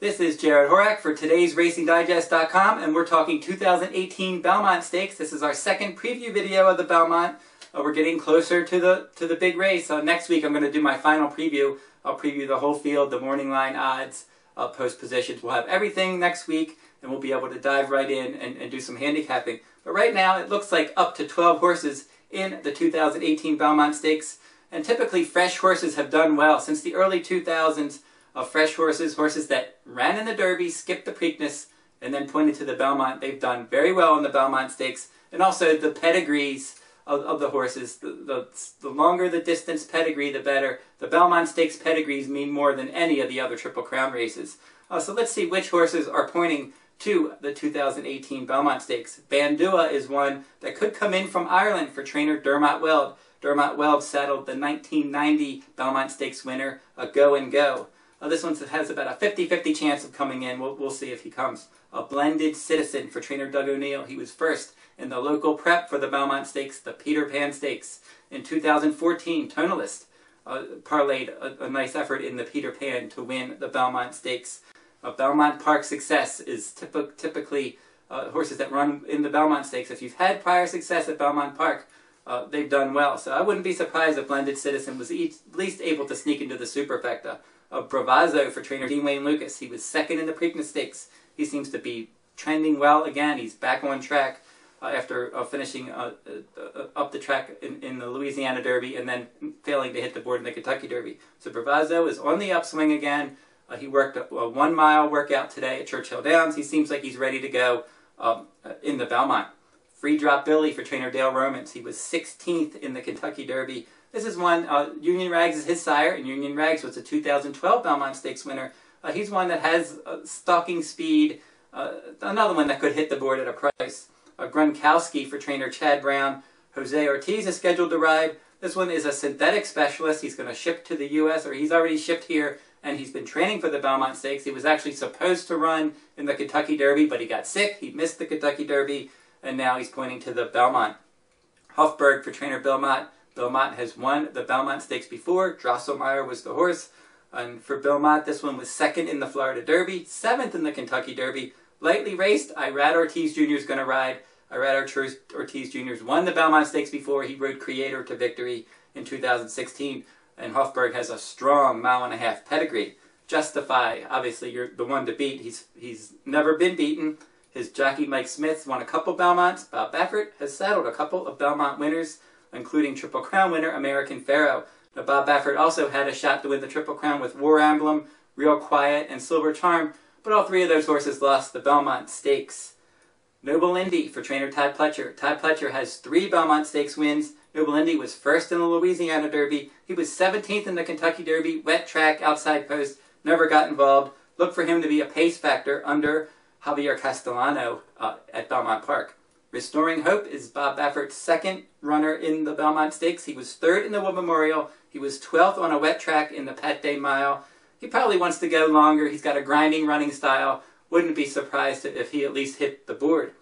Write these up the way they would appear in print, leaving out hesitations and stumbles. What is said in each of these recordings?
This is Jared Horak for today's RacingDigest.com, and we're talking 2018 Belmont Stakes. This is our second preview video of the Belmont. We're getting closer to the big race. Next week I'm going to do my final preview. I'll preview the whole field, the morning line odds, post positions. We'll have everything next week, and we'll be able to dive right in and do some handicapping. But right now it looks like up to 12 horses in the 2018 Belmont Stakes. And typically fresh horses have done well since the early 2000s. Fresh horses that ran in the Derby, skipped the Preakness, and then pointed to the Belmont. They've done very well in the Belmont Stakes. And also the pedigrees of the horses. The longer the distance pedigree, the better. The Belmont Stakes pedigrees mean more than any of the other Triple Crown races. So let's see which horses are pointing to the 2018 Belmont Stakes. Bandua is one that could come in from Ireland for trainer Dermot Weld. Dermot Weld saddled the 1990 Belmont Stakes winner, Go and Go. This one has about a 50-50 chance of coming in. We'll see if he comes. A Blended Citizen for trainer Doug O'Neill. He was first in the local prep for the Belmont Stakes, the Peter Pan Stakes. In 2014, Tonalist parlayed a nice effort in the Peter Pan to win the Belmont Stakes. Belmont Park Success is typically horses that run in the Belmont Stakes. If you've had prior success at Belmont Park, they've done well. So I wouldn't be surprised if Blended Citizen was at least able to sneak into the Superfecta. Bravazo for trainer Dean Wayne Lucas. He was second in the Preakness Stakes. He seems to be trending well again. He's back on track after finishing up the track in the Louisiana Derby and then failing to hit the board in the Kentucky Derby. So Bravazo is on the upswing again. He worked a 1 mile workout today at Churchill Downs. He seems like he's ready to go in the Belmont. Free Drop Billy for trainer Dale Romans. He was 16th in the Kentucky Derby. This is one, Union Rags is his sire, and Union Rags was a 2012 Belmont Stakes winner. He's one that has stalking speed, another one that could hit the board at a price. Gronkowski for trainer Chad Brown. Jose Ortiz is scheduled to ride. This one is a synthetic specialist. He's going to ship to the U.S., or he's already shipped here, and he's been training for the Belmont Stakes. He was actually supposed to run in the Kentucky Derby, but he got sick. He missed the Kentucky Derby, and now he's pointing to the Belmont. Hofburg for trainer Belmont. Belmont has won the Belmont Stakes before. Drosselmeyer was the horse. And for Belmont, this one was second in the Florida Derby, 7th in the Kentucky Derby. Lightly raced, Irad Ortiz Jr. is going to ride. Irad Ortiz Jr. won the Belmont Stakes before. He rode Creator to victory in 2016. And Hofburg has a strong 1.5 mile pedigree. Justify, obviously, you're the one to beat. He's never been beaten. His jockey Mike Smith won a couple Belmonts. Bob Baffert has saddled a couple of Belmont winners, including Triple Crown winner American Pharoah. Now, Bob Baffert also had a shot to win the Triple Crown with War Emblem, Real Quiet, and Silver Charm, but all three of those horses lost the Belmont Stakes. Noble Indy for trainer Todd Pletcher. Todd Pletcher has 3 Belmont Stakes wins. Noble Indy was first in the Louisiana Derby. He was 17th in the Kentucky Derby, wet track, outside post, never got involved. Look for him to be a pace factor under Javier Castellano at Belmont Park. Restoring Hope is Bob Baffert's second runner in the Belmont Stakes. He was 3rd in the Wood Memorial. He was 12th on a wet track in the Pat Day Mile. He probably wants to go longer. He's got a grinding running style. Wouldn't be surprised if he at least hit the board.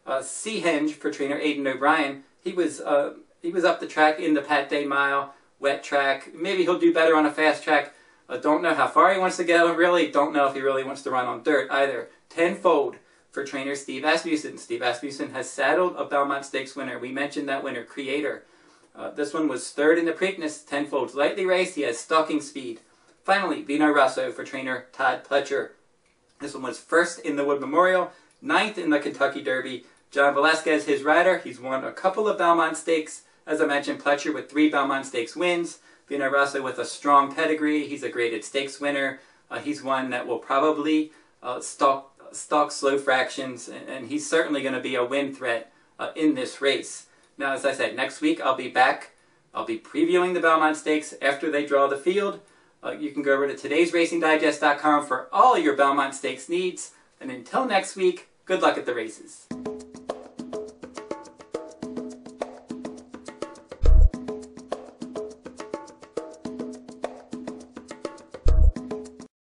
Seahenge for trainer Aidan O'Brien. He was up the track in the Pat Day Mile, wet track. Maybe he'll do better on a fast track. Don't know how far he wants to go, and really don't know if he really wants to run on dirt either. Tenfold for trainer Steve Asmussen. Steve Asmussen has saddled a Belmont Stakes winner. We mentioned that winner, Creator. This one was 3rd in the Preakness. Tenfold's lightly raced. He has stalking speed. Finally, Vino Rosso for trainer Todd Pletcher. This one was 1st in the Wood Memorial, 9th in the Kentucky Derby. John Velasquez, his rider. He's won a couple of Belmont Stakes. As I mentioned, Pletcher with 3 Belmont Stakes wins. Vino Rosso with a strong pedigree. He's a graded stakes winner. He's one that will probably stalk slow fractions, and he's certainly going to be a win threat in this race. Now, as I said, next week I'll be back. I'll be previewing the Belmont Stakes after they draw the field. You can go over to todaysracingdigest.com for all your Belmont Stakes needs. And until next week, good luck at the races.